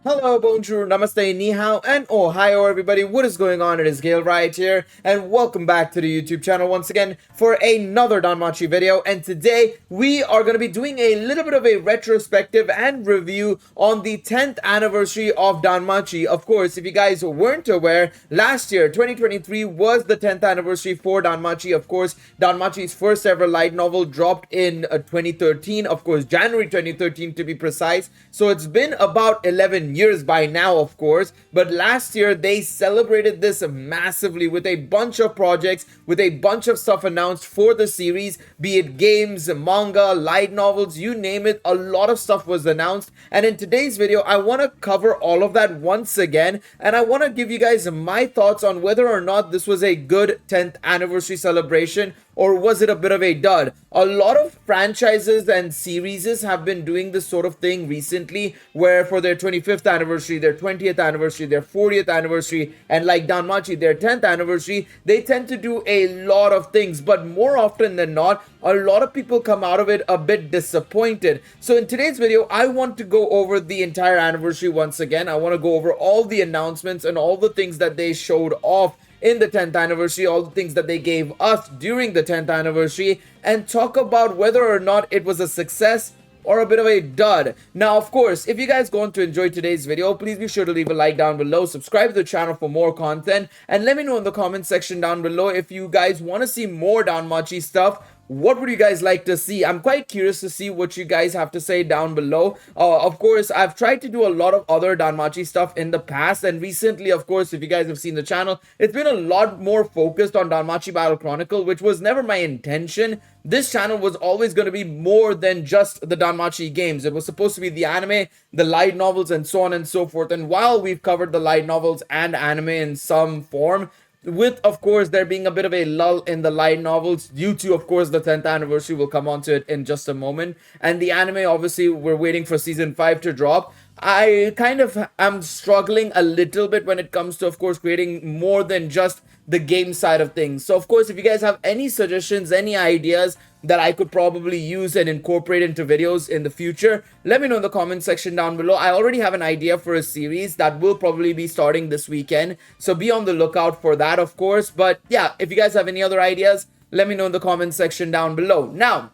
Hello, bonjour, namaste, ni hao, and ohio everybody. What is going on? It is Galeriot here, and welcome back to the YouTube channel once again for another Danmachi video. And today we are going to be doing a little bit of a retrospective and review on the 10th anniversary of Danmachi. Of course, if you guys weren't aware, last year, 2023, was the 10th anniversary for Danmachi. Of course, Danmachi's first ever light novel dropped in 2013, of course, January 2013 to be precise. So it's been about 11 years by now, of course, but last year they celebrated this massively with a bunch of projects, with a bunch of stuff announced for the series, be it games, manga, light novels, you name it. A lot of stuff was announced, and in today's video I want to cover all of that once again, and I want to give you guys my thoughts on whether or not this was a good 10th anniversary celebration, or was it a bit of a dud? A lot of franchises and series have been doing this sort of thing recently, where for their 25th anniversary, their 20th anniversary, their 40th anniversary, and like Danmachi, their 10th anniversary, they tend to do a lot of things, but more often than not, a lot of people come out of it a bit disappointed. So in today's video, I want to go over the entire anniversary once again. I want to go over all the announcements and all the things that they showed off in the 10th anniversary, all the things that they gave us during the 10th anniversary, and talk about whether or not it was a success or a bit of a dud. Now, of course, if you guys going to enjoy today's video, please be sure to leave a like down below, subscribe to the channel for more content, and let me know in the comment section down below if you guys want to see more Danmachi stuff. What would you guys like to see? I'm quite curious to see what you guys have to say down below. Of course, I've tried to do a lot of other Danmachi stuff in the past, and recently, of course, if you guys have seen the channel, it's been a lot more focused on Danmachi Battle Chronicle, which was never my intention. This channel was always going to be more than just the Danmachi games. It was supposed to be the anime, the light novels, and so on and so forth. And while we've covered the light novels and anime in some form, with of course there being a bit of a lull in the light novels due to of course the 10th anniversary, we'll come on to it in just a moment, and the anime, obviously we're waiting for season 5 to drop. I kind of am struggling a little bit when it comes to of course creating more than just the game side of things. So of course, if you guys have any suggestions, any ideas that I could probably use and incorporate into videos in the future, let me know in the comment section down below. I already have an idea for a series that will probably be starting this weekend, so be on the lookout for that, of course. But yeah, if you guys have any other ideas, let me know in the comment section down below. Now,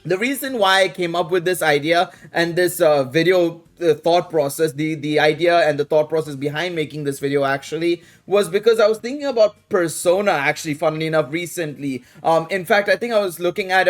the reason why I came up with this idea and this video thought process, the idea and the thought process behind making this video actually, was because I was thinking about Persona, actually, funnily enough, recently. In fact, I think I was looking at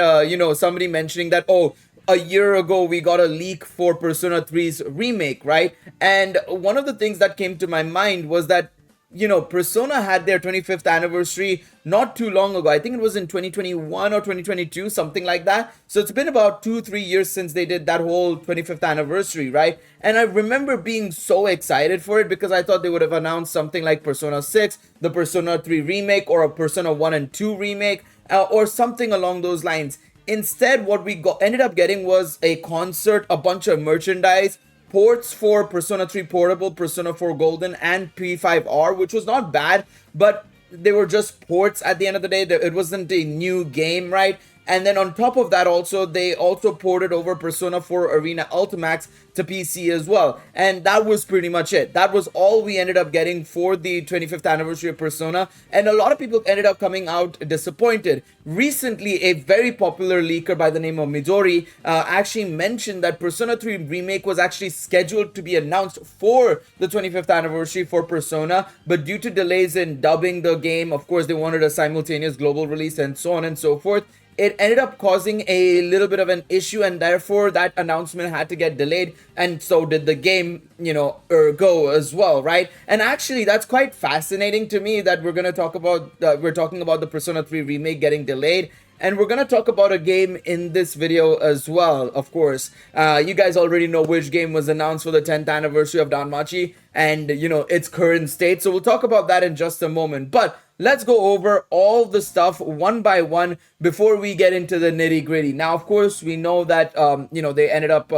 somebody mentioning that, oh, a year ago we got a leak for Persona 3's remake, right? And one of the things that came to my mind was that, you know, Persona had their 25th anniversary not too long ago. I think it was in 2021 or 2022, something like that. So it's been about 2-3 years since they did that whole 25th anniversary, right? And I remember being so excited for it because I thought they would have announced something like Persona 6, the Persona 3 remake, or a Persona 1 and 2 remake, or something along those lines. Instead, what we ended up getting was a concert, a bunch of merchandise, ports for Persona 3 Portable, Persona 4 Golden, and P5R, which was not bad, but they were just ports at the end of the day. It wasn't a new game, right? And then on top of that also, they also ported over Persona 4 Arena Ultimax to PC as well. And that was pretty much it. That was all we ended up getting for the 25th anniversary of Persona. And a lot of people ended up coming out disappointed. Recently, a very popular leaker by the name of Midori actually mentioned that Persona 3 Remake was actually scheduled to be announced for the 25th anniversary for Persona. But due to delays in dubbing the game, of course, they wanted a simultaneous global release and so on and so forth. It ended up causing a little bit of an issue, and therefore that announcement had to get delayed, and so did the game, you know, ergo as well, right? And actually, that's quite fascinating to me that we're going to talk about, we're talking about the Persona 3 remake getting delayed. And we're going to talk about a game in this video as well, of course. You guys already know which game was announced for the 10th anniversary of Danmachi and, you know, its current state. So we'll talk about that in just a moment. But let's go over all the stuff one by one before we get into the nitty gritty. Now, of course, we know that, you know, they ended up,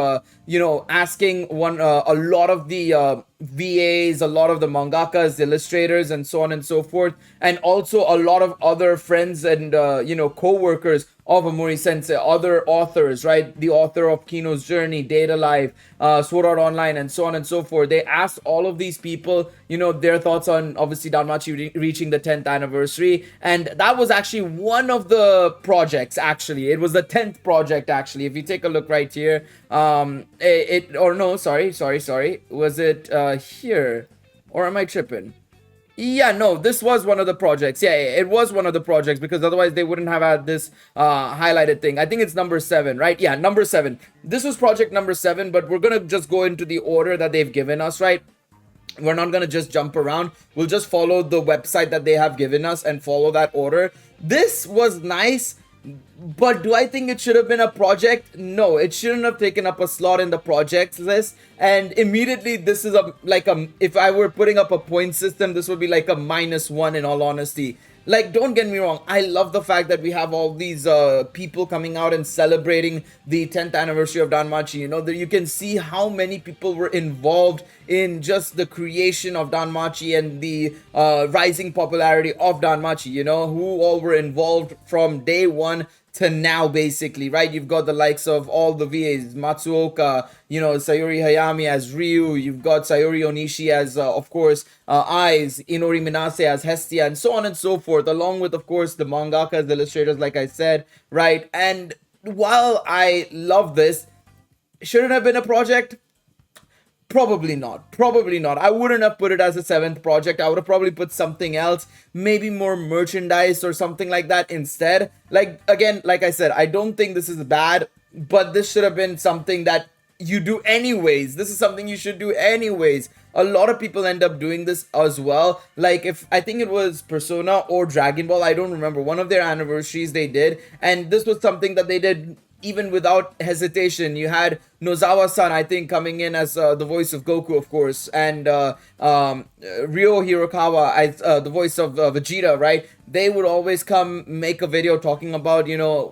you know, asking a lot of the VAs, a lot of the mangakas, illustrators, and so on and so forth, and also a lot of other friends and co-workers of Amori Sensei, other authors, right? The author of Kino's Journey, Data Life, Sword Art Online, and so on and so forth. They asked all of these people, their thoughts on obviously Danmachi reaching the 10th anniversary, and that was actually one of the projects. Actually, it was the 10th project. Actually, if you take a look right here, sorry, was it here, or am I tripping? Yeah, no, this was one of the projects. Yeah, it was one of the projects, because otherwise they wouldn't have had this highlighted thing. I think it's number 7, right? Yeah, number 7. This was project number 7, but we're gonna just go into the order that they've given us, right? We're not gonna just jump around. We'll just follow the website that they have given us and follow that order. This was nice, but do I think it should have been a project? No, it shouldn't have taken up a slot in the projects list. And immediately, this is if I were putting up a point system, this would be like a -1 in all honesty. Like, don't get me wrong, I love the fact that we have all these people coming out and celebrating the 10th anniversary of Danmachi. You can see how many people were involved in just the creation of Danmachi and the rising popularity of Danmachi, who all were involved from day one to now, basically, right? You've got the likes of all the VAs, Matsuoka, Sayori Hayami as Ryu, you've got Sayori Onishi as, of course, Eyes, Inori Minase as Hestia, and so on and so forth, along with, of course, the mangakas, the illustrators, like I said, right? And while I love this, should it have been a project? Probably not. Probably not. I wouldn't have put it as a 7th project. I would have probably put something else, maybe more merchandise or something like that instead. Like I said, I don't think this is bad, but this should have been something that you do anyways. This is something you should do anyways. A lot of people end up doing this as well. Like, if I think it was Persona or Dragon Ball, I don't remember, one of their anniversaries they did, and this was something that they did even without hesitation. You had Nozawa-san, I think, coming in as the voice of Goku, of course, and Ryo Hirokawa as the voice of Vegeta, right? They would always come make a video talking about,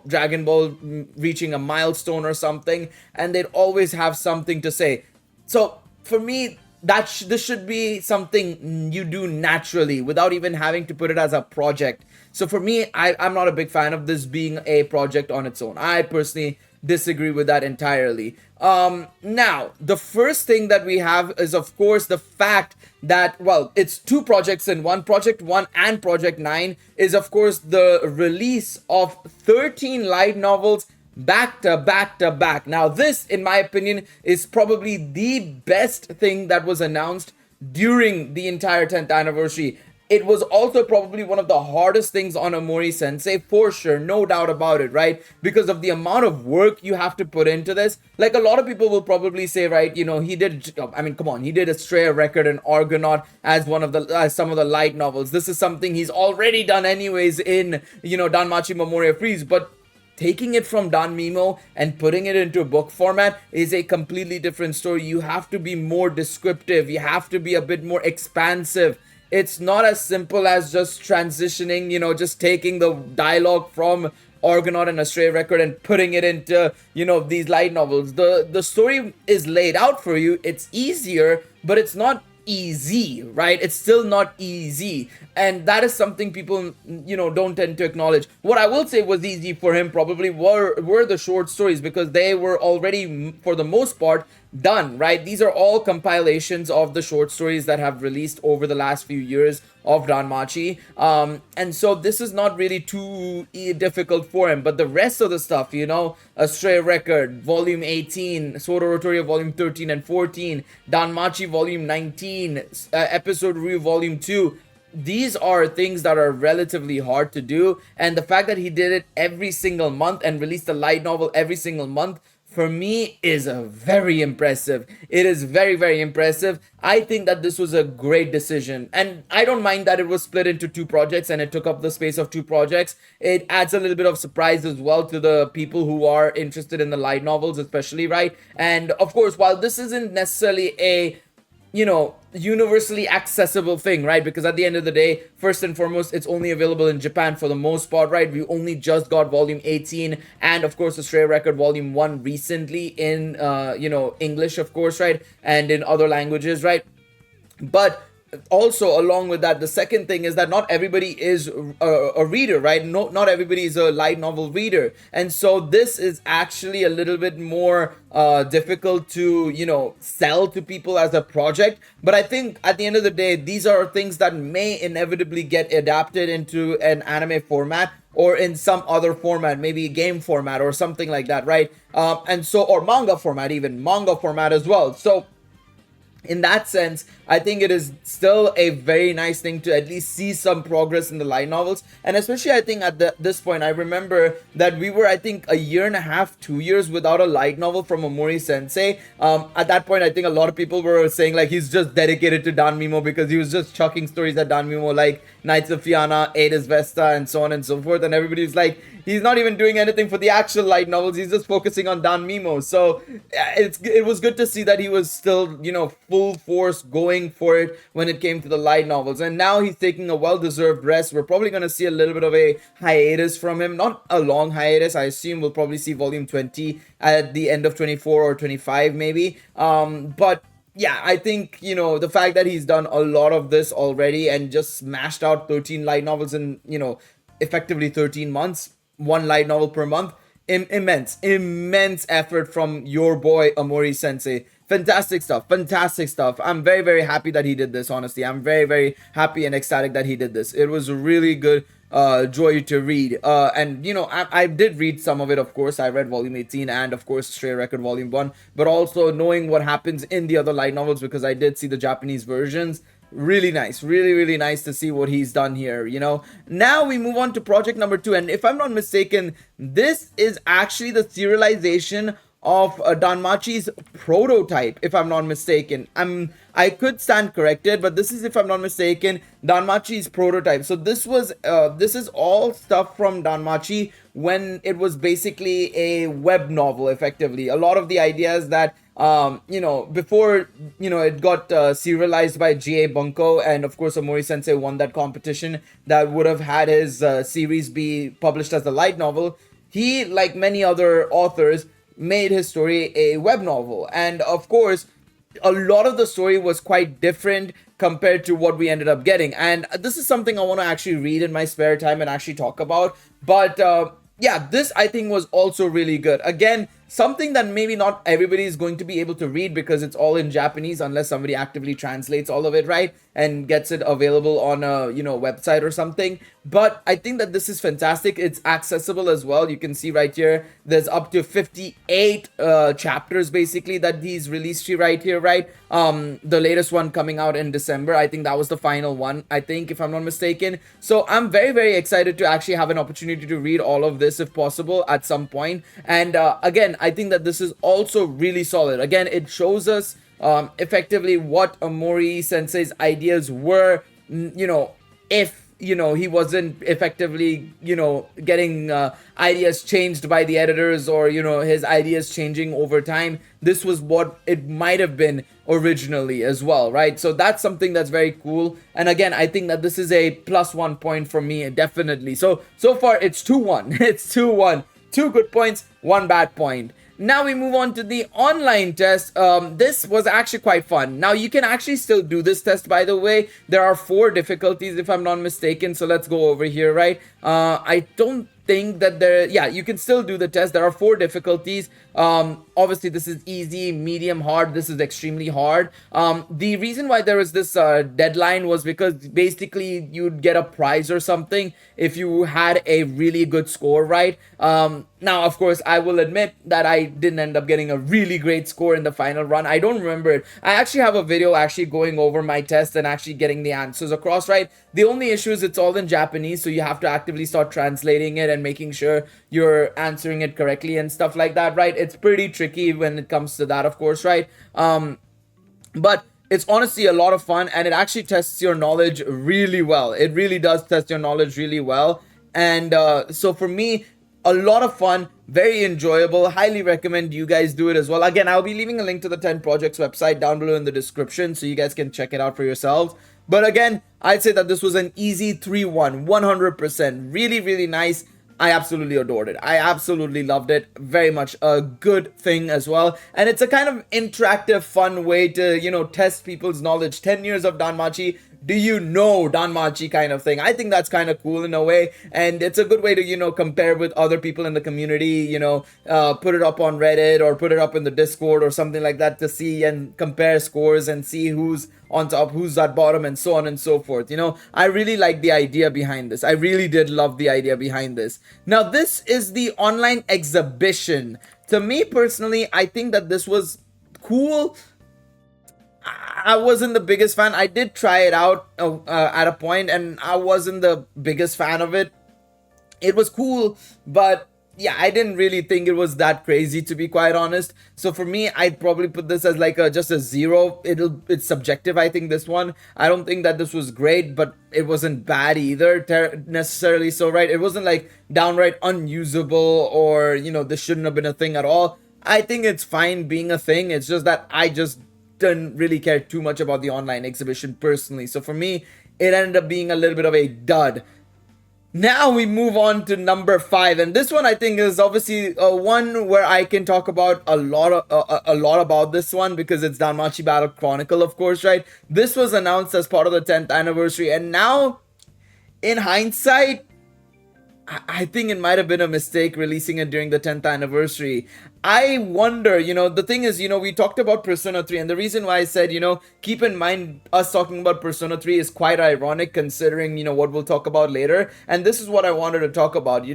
Dragon Ball reaching a milestone or something, and they'd always have something to say. So, for me, this should be something you do naturally without even having to put it as a project. So for me, I'm not a big fan of this being a project on its own. I personally disagree with that entirely. Now, the first thing that we have is, of course, the fact that, well, it's 2 projects in one. Project 1 and Project 9 is, of course, the release of 13 light novels back to back to back. Now, this, in my opinion, is probably the best thing that was announced during the entire 10th anniversary. It was also probably one of the hardest things on Amori Sensei, for sure, no doubt about it, right? Because of the amount of work you have to put into this. Like, a lot of people will probably say, right, he did, come on, he did a Stray Record and Argonaut as some of the light novels. This is something he's already done anyways in, Danmachi Memoria Freese, but taking it from Danmemo and putting it into a book format is a completely different story. You have to be more descriptive. You have to be a bit more expansive. It's not as simple as just transitioning, just taking the dialogue from Argonaut and a Stray Record and putting it into, these light novels. The story is laid out for you. It's easier, but it's not easy, right? It's still not easy, and that is something people don't tend to acknowledge. What I will say was easy for him probably were the short stories, because they were already, for the most part, done, right? These are all compilations of the short stories that have released over the last few years of Danmachi, and so this is not really too difficult for him. But the rest of the stuff, a Stray Record, Volume 18, Sword Art Online Volume 13 and 14, Danmachi Volume 19, Episode Review Volume 2, these are things that are relatively hard to do, and the fact that he did it every single month and released a light novel every single month, for me, is very impressive. It is very, very impressive. I think that this was a great decision, and I don't mind that it was split into 2 projects and it took up the space of 2 projects. It adds a little bit of surprise as well to the people who are interested in the light novels, especially, right? And of course, while this isn't necessarily a universally accessible thing, right? Because at the end of the day, first and foremost, it's only available in Japan for the most part, right? We only just got Volume 18 and, of course, the Stray Record Volume 1 recently in, English, of course, right? And in other languages, right? But also along with that, the second thing is that not everybody is a reader, right? Not everybody is a light novel reader, and so this is actually a little bit more difficult to, you know, sell to people as a project. But I think at the end of the day, these are things that may inevitably get adapted into an anime format, or in some other format, maybe game format or something like that, right? And so, or manga format, even manga format as well. So in that sense, I think it is still a very nice thing to at least see some progress in the light novels. And especially, I think at this point, I remember that we were, I think, a year and a half, 2 years without a light novel from Omori Sensei. At that point, I think a lot of people were saying like he's just dedicated to Danmemo because he was just chucking stories at Danmemo like Knights of Fianna, Aedes Vesta, and so on and so forth. And everybody's like, he's not even doing anything for the actual light novels. He's just focusing on Danmemo. So it was good to see that he was still, you know, full force going for it when it came to the light novels. And now he's taking a well-deserved rest. We're probably going to see a little bit of a hiatus from him. Not a long hiatus. I assume we'll probably see volume 20 at the end of 24 or 25 maybe. But yeah, I think, you know, the fact that he's done a lot of this already and just smashed out 13 light novels in, you know, effectively 13 months, one light novel per month. Immense effort from your boy Omori Sensei. Fantastic stuff. Fantastic stuff. I'm very, very happy that he did this, honestly. I'm very, very happy and ecstatic that he did this. It was a really good joy to read. And, you know, I did read some of it, of course. I read volume 18 and, of course, Stray Record volume 1. But also knowing what happens in the other light novels, because I did see the Japanese versions. Really nice, really nice to see what he's done here, you know. Now we move on to project number 2, and if I'm not mistaken, this is actually the serialization of Danmachi's Prototype, if I'm not mistaken. I could stand corrected, but this is, if I'm not mistaken, Danmachi's Prototype. So this is all stuff from Danmachi when it was basically a web novel, effectively. A lot of the ideas that you know, before, you know, it got serialized by G.A. Bunko, and of course Omori Sensei won that competition that would have had his series be published as a light novel. He, like many other authors, made his story a web novel, and of course a lot of the story was quite different compared to what we ended up getting. And this is something I want to actually read in my spare time and actually talk about. But yeah, this I think was also really good. Again, something that maybe not everybody is going to be able to read because it's all in Japanese, unless somebody actively translates all of it, right, and gets it available on a, you know, website or something. But I think that this is fantastic. It's accessible as well. You can see right here, there's up to 58 chapters basically that he's released right here, right? The latest one coming out in December. I think that was the final one, I think, if I'm not mistaken. So I'm very excited to actually have an opportunity to read all of this if possible at some point. And again, I think that this is also really solid. Again, it shows us effectively what Omori Sensei's ideas were, you know, if, you know, he wasn't effectively, you know, getting ideas changed by the editors, or, you know, his ideas changing over time. This was what it might have been originally as well, right? So that's something that's very cool. And again, I think that this is a +1 point for me, definitely. So far it's 2-1. It's 2-1. 2 good points, 1 bad point. Now we move on to the online test. This was actually quite fun. Now you can actually still do this test, by the way. There are 4 difficulties if I'm not mistaken. So let's go over here, right? I don't think that yeah, you can still do the test. There are 4 difficulties. Obviously this is easy, medium, hard. This is extremely hard. The reason why there was this deadline was because basically you'd get a prize or something if you had a really good score, right? Now, of course, I will admit that I didn't end up getting a really great score in the final run. I don't remember it. I actually have a video actually going over my test and actually getting the answers across, right? The only issue is it's all in Japanese, so you have to actively start translating it and making sure you're answering it correctly and stuff like that, right? It's pretty tricky when it comes to that, of course, right? But it's honestly a lot of fun, and it actually tests your knowledge really well. It really does test your knowledge really well. And so for me, a lot of fun, very enjoyable. Highly recommend you guys do it as well. Again, I'll be leaving a link to the 10 Projects website down below in the description, so you guys can check it out for yourselves. But again, I'd say that this was an easy 3-1, 100%. Really nice. I absolutely adored it. I absolutely loved it. Very much a good thing as well. And it's a kind of interactive, fun way to, test people's knowledge. 10 years of Danmachi. Do you know Danmachi kind of thing? I think that's kind of cool in a way. And it's a good way to, compare with other people in the community, put it up on Reddit or put it up in the Discord or something like that to see and compare scores and see who's on top, who's at bottom, and so on and so forth. I really like the idea behind this. I really did love the idea behind this. Now, this is the online exhibition. To me personally, I think that this was cool. I wasn't the biggest fan. I did try it out at a point, and I wasn't the biggest fan of it. It was cool, but yeah, I didn't really think it was that crazy, to be quite honest. So for me, I'd probably put this as like just a 0. It's subjective, I think, this one. I don't think that this was great, but it wasn't bad either necessarily. So, right, it wasn't like downright unusable or, this shouldn't have been a thing at all. I think it's fine being a thing. It's just that I just didn't really care too much about the online exhibition personally. So for me, it ended up being a little bit of a dud. Now we move on to number 5, and this one I think is obviously one where I can talk about a lot about this one, because it's Danmachi Battle Chronicle, of course, right? This was announced as part of the 10th anniversary, and now in hindsight, I think it might have been a mistake releasing it during the 10th anniversary. I wonder, the thing is, we talked about Persona 3, and the reason why I said, keep in mind us talking about Persona 3 is quite ironic considering, what we'll talk about later. And this is what I wanted to talk about,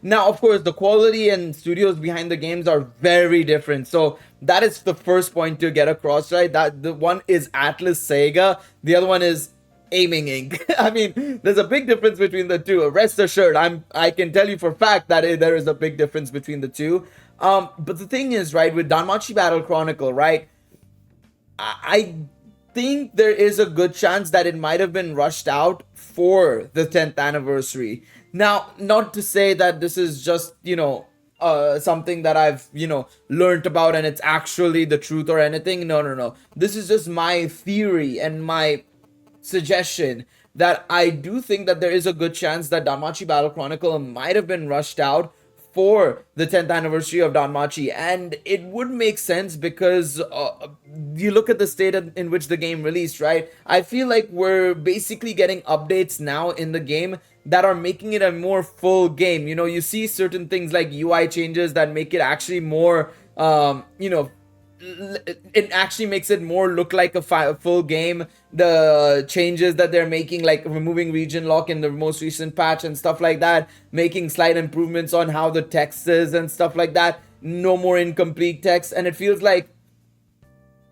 Now, of course, the quality and studios behind the games are very different. So that is the first point to get across, right? That the one is Atlas Sega, the other one is Aiming Inc. I mean, there's a big difference between the two. Rest assured, I can tell you for a fact that there is a big difference between the two. But the thing is, right, with Danmachi Battle Chronicle, right, I think there is a good chance that it might have been rushed out for the 10th anniversary. Now, not to say that this is just, something that I've, learned about and it's actually the truth or anything. No. This is just my theory and my suggestion that I do think that there is a good chance that Danmachi Battle Chronicle might have been rushed out for the 10th anniversary of Danmachi, and it would make sense because you look at the state in which the game released, right? I feel like we're basically getting updates now in the game that are making it a more full game. You see certain things like UI changes that make it actually more it actually makes it more look like a full game. The changes that they're making, like removing region lock in the most recent patch and stuff like that, making slight improvements on how the text is and stuff like that, no more incomplete text. And it feels like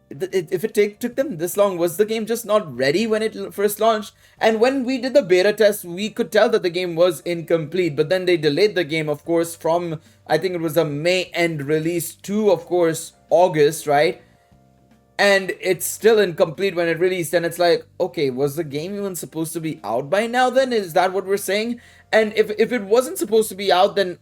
if it took them this long, was the game just not ready when it first launched? And when we did the beta test, we could tell that the game was incomplete, but then they delayed the game, of course, from, I think it was a May end release to, of course, August, right? And it's still incomplete when it released, and it's like, okay, was the game even supposed to be out by now then? Is that what we're saying? And if it wasn't supposed to be out, then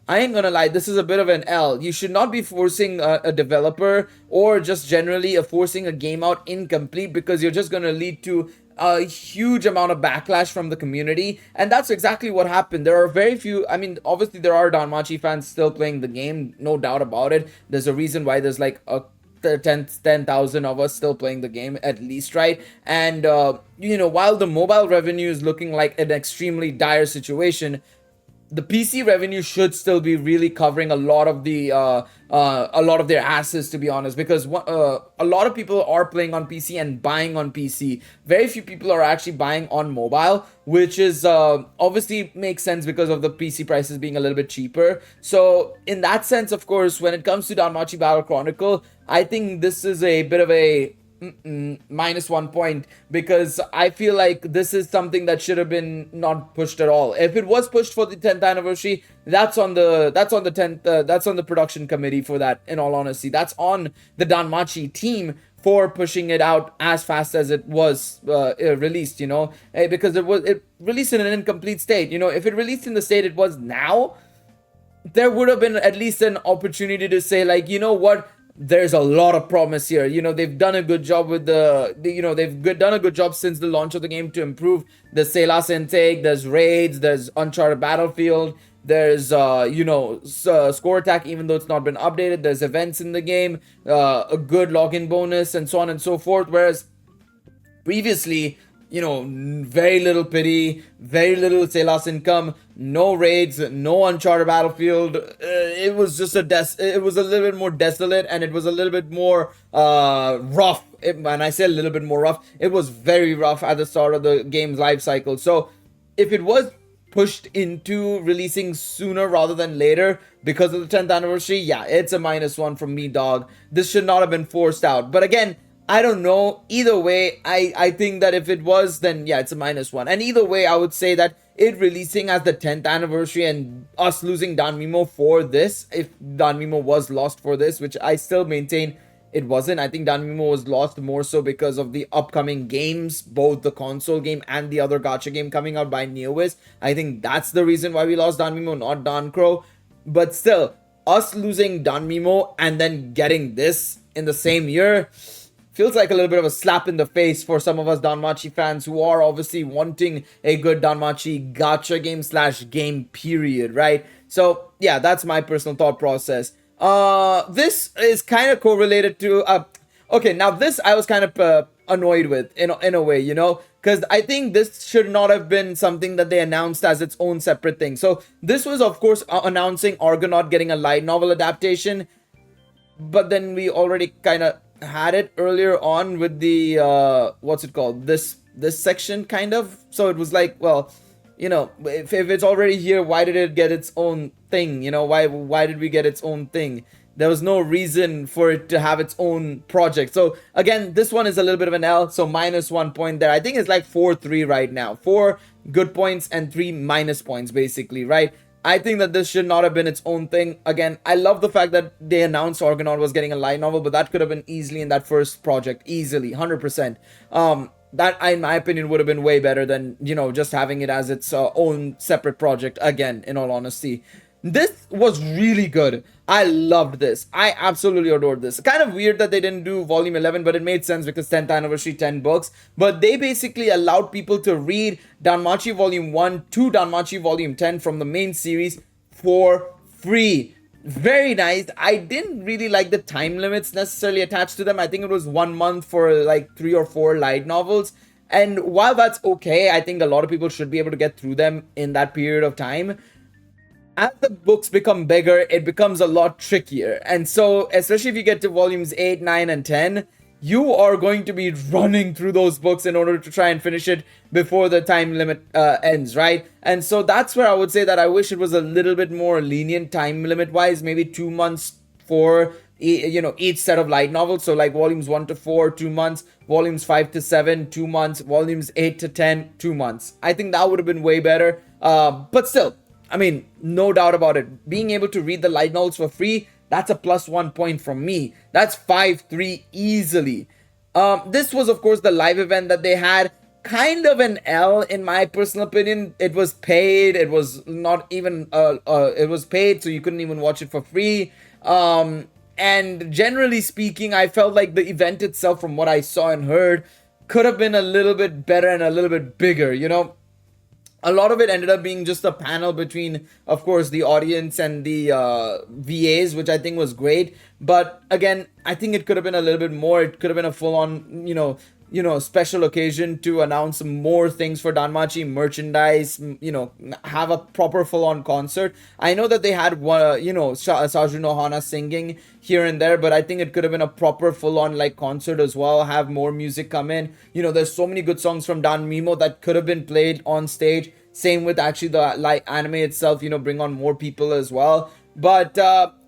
I ain't gonna lie, this is a bit of an L. You should not be forcing a developer or just generally forcing a game out incomplete, because you're just gonna lead to a huge amount of backlash from the community. And that's exactly what happened. There are very few, I mean, obviously there are Danmachi fans still playing the game, no doubt about it. There's a reason why there's like a 10,000 of us still playing the game at least, right? And while the mobile revenue is looking like an extremely dire situation, the PC revenue should still be really covering a lot of their asses, to be honest, because a lot of people are playing on PC and buying on PC. Very few people are actually buying on mobile, which is obviously makes sense because of the PC prices being a little bit cheaper. So in that sense, of course, when it comes to Danmachi Battle Chronicle, I think this is a bit of a -1 point, because I feel like this is something that should have been not pushed at all. If it was pushed for the 10th anniversary, that's on the 10th that's on the production committee for that. In all honesty, that's on the Danmachi team for pushing it out as fast as it was released, because it released in an incomplete state. If it released in the state it was now, there would have been at least an opportunity to say, like, you know what, there's a lot of promise here. They've done a good job with they've done a good job since the launch of the game to improve the Selas intake. There's raids, there's Uncharted Battlefield, There's score attack, even though it's not been updated. There's events in the game, a good login bonus, and so on and so forth. Whereas previously, very little pity, very little Selas income, no raids, no Uncharted Battlefield. It was just it was a little bit more desolate, and it was a little bit more rough. And I say a little bit more rough, it was very rough at the start of the game's life cycle. So if it was pushed into releasing sooner rather than later because of the 10th anniversary, yeah, it's a -1 from me, dog. This should not have been forced out. But again, I don't know. Either way, I think that if it was, then yeah, it's a -1. And either way, I would say that it releasing as the 10th anniversary and us losing Danmemo for this, if Danmemo was lost for this, which I still maintain it wasn't. I think Danmemo was lost more so because of the upcoming games, both the console game and the other gacha game coming out by NeoWiz. I think that's the reason why we lost Danmemo, not Danchro. But still, us losing Danmemo and then getting this in the same year feels like a little bit of a slap in the face for some of us Danmachi fans who are obviously wanting a good Danmachi gacha game / game period, right? So yeah, that's my personal thought process. This is kind of correlated to okay, now this I was kind of annoyed with in a way, because I think this should not have been something that they announced as its own separate thing. So this was of course announcing Argonaut getting a light novel adaptation, but then we already kind of had it earlier on with the what's it called, this section kind of. So it was like, well, if it's already here, why did it get its own thing? Why did we get its own thing? There was no reason for it to have its own project. So again, this one is a little bit of an L, so -1 point there. I think it's like 4-3 right now. 4 good points and 3 minus points basically, right? I think that this should not have been its own thing. Again, I love the fact that they announced Argonaut was getting a light novel, but that could have been easily in that first project, easily, 100%. That, in my opinion, would have been way better than, just having it as its own separate project, again, in all honesty. This was really good. I loved this. I absolutely adored this. Kind of weird that they didn't do volume 11, but it made sense because 10th anniversary, 10 books. But they basically allowed people to read Danmachi volume 1 to Danmachi volume 10 from the main series for free. Very nice. I didn't really like the time limits necessarily attached to them. I think it was 1 month for like 3 or 4 light novels. And while that's okay, I think a lot of people should be able to get through them in that period of time. As the books become bigger, it becomes a lot trickier. And so, especially if you get to volumes 8, 9, and 10, you are going to be running through those books in order to try and finish it before the time limit ends, right? And so that's where I would say that I wish it was a little bit more lenient time limit wise, maybe 2 months for each set of light novels. So like volumes 1 to 4, 2 months, volumes 5 to 7, 2 months, volumes 8 to 10, 2 months. I think that would have been way better. But still, I mean, no doubt about it. Being able to read the light novels for free, that's a +1 point from me. That's 5-3 easily. This was, of course, the live event that they had. Kind of an L, in my personal opinion. It was paid. It was not even, it was paid, so you couldn't even watch it for free. And generally speaking, I felt like the event itself, from what I saw and heard, could have been a little bit better and a little bit bigger, A lot of it ended up being just a panel between, of course, the audience and the VAs, which I think was great. But again, I think it could have been a little bit more. It could have been a full-on, special occasion to announce more things for Danmachi, merchandise, have a proper full-on concert. I know that they had one, Saju no Hana singing here and there, but I think it could have been a proper full-on like concert as well. Have more music come in. There's so many good songs from Danmemo that could have been played on stage. Same with actually the anime itself, bring on more people as well. But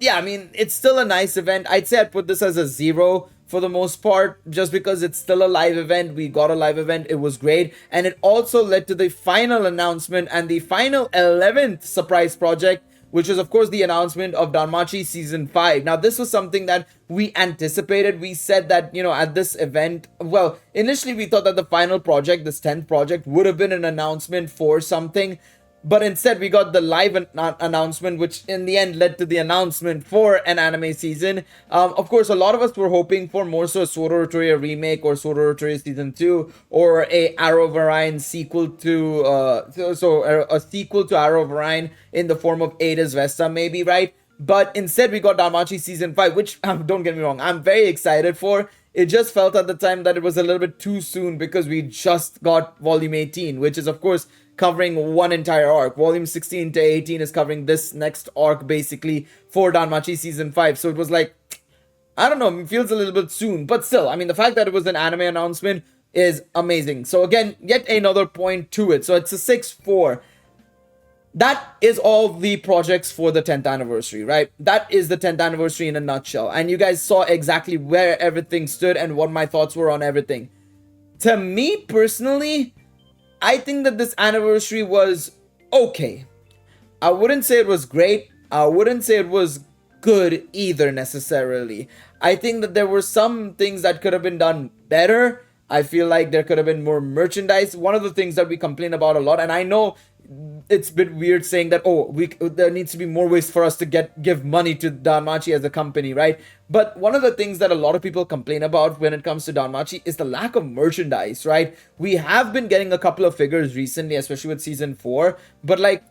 yeah, I mean, it's still a nice event. I'd say I'd put this as a 0 for the most part, just because it's still a live event. We got a live event. It was great. And it also led to the final announcement and the final 11th surprise project, which is, of course, the announcement of Danmachi Season 5. Now, this was something that we anticipated. We said that, at this event, well, initially we thought that the final project, this 10th project, would have been an announcement for something. but instead we got the live announcement, which in the end led to the announcement for an anime season. Of course, a lot of us were hoping for more so Sororotoria remake or Sororotoria season 2 or a Arrow of Orion sequel to a sequel to Arrow of Orion in the form of Ada's Vesta, maybe, right? But instead we got Danmachi season 5, which don't get me wrong, I'm very excited for. It just felt at the time that it was a little bit too soon because we just got volume 18, which is of course covering one entire arc. Volume 16 to 18 is covering this next arc basically for Danmachi season 5. So it was like, I don't know, it feels a little bit soon. But still, I mean, the fact that it was an anime announcement is amazing. So again, yet another point to it. So it's a 6-4. That is all the projects for the 10th anniversary, right? That is the 10th anniversary in a nutshell. And you guys saw exactly where everything stood and what my thoughts were on everything. To me personally, I think that this anniversary was okay. I wouldn't say it was great. I wouldn't say it was good either necessarily. I think that there were some things that could have been done better. I feel like there could have been more merchandise. One of the things that we complain about a lot, and I know it's a bit weird saying that, oh, there needs to be more ways for us to give money to Danmachi as a company, right? But one of the things that a lot of people complain about when it comes to Danmachi is the lack of merchandise, right? We have been getting a couple of figures recently, especially with season 4, but like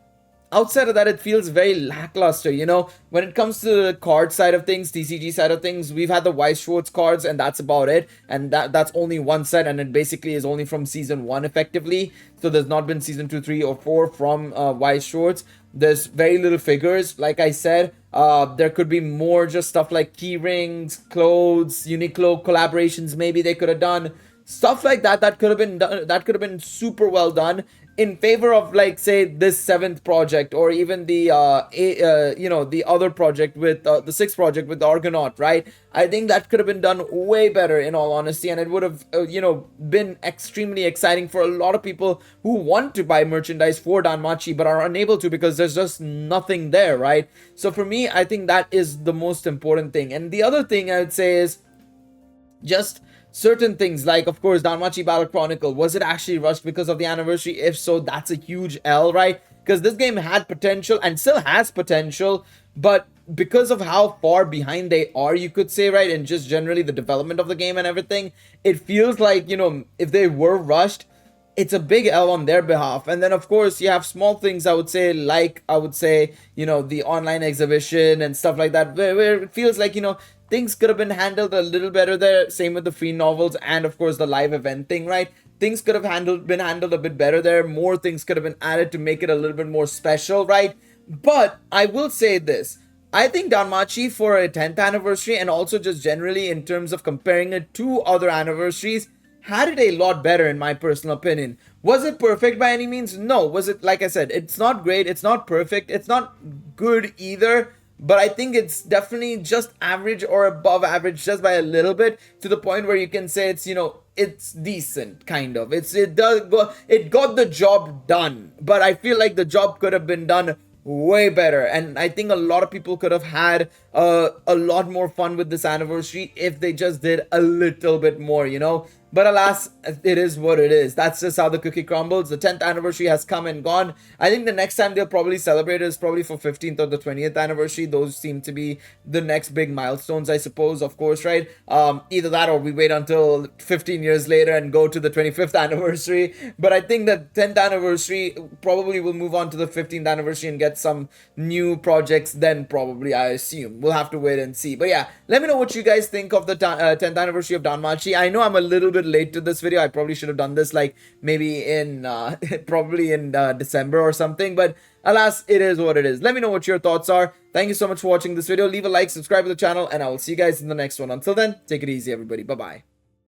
outside of that, it feels very lackluster, you know? When it comes to the card side of things, TCG side of things, we've had the Weiss Schwartz cards and that's about it. And that's only one set, and it basically is only from season 1 effectively. So there's not been season 2, 3, or 4 from Weiss Schwartz. There's very little figures, like I said. There could be more just stuff like key rings, clothes, Uniqlo collaborations maybe they could have done. Stuff like that could have been done, that could have been super well done in favor of, like, say, this 7th project or even the the other project with the 6th project with the Argonaut, right? I think that could have been done way better, in all honesty, and it would have been extremely exciting for a lot of people who want to buy merchandise for Danmachi but are unable to because there's just nothing there, right? So for me, I think that is the most important thing. And the other thing I would say is just certain things, like, of course, Danmachi Battle Chronicle. Was it actually rushed because of the anniversary? If so, that's a huge L, right? Because this game had potential and still has potential, but because of how far behind they are, you could say, right, and just generally the development of the game and everything, it feels like, if they were rushed, it's a big L on their behalf. And then, of course, you have small things, I would say, like, the online exhibition and stuff like that, where it feels like, things could have been handled a little better there. Same with the free novels and, of course, the live event thing, right? Things could have been handled a bit better there. More things could have been added to make it a little bit more special, right? But I will say this. I think Danmachi, for a 10th anniversary, and also just generally in terms of comparing it to other anniversaries, had it a lot better, in my personal opinion. Was it perfect by any means? No. Was it, like I said, it's not great, it's not perfect, it's not good either, but I think it's definitely just average or above average, just by a little bit, to the point where you can say it's, it's decent, kind of. It got the job done, but I feel like the job could have been done way better, and I think a lot of people could have had a lot more fun with this anniversary if they just did a little bit more, But alas, it is what it is. That's just how the cookie crumbles. The 10th anniversary has come and gone. I think the next time they'll probably celebrate is probably for 15th or the 20th anniversary. Those seem to be the next big milestones, I suppose, of course, right? Either that or we wait until 15 years later and go to the 25th anniversary. But I think the 10th anniversary probably will move on to the 15th anniversary and get some new projects then, probably, I assume. We'll have to wait and see. But yeah, let me know what you guys think of the 10th anniversary of Danmachi. I know I'm a little bit late to this video. I probably should have done this like maybe in probably in December or something, but alas, it is what it is. Let me know what your thoughts are. Thank you so much for watching this video. Leave a like, subscribe to the channel, and I will see you guys in the next one. Until then, take it easy, everybody. Bye bye.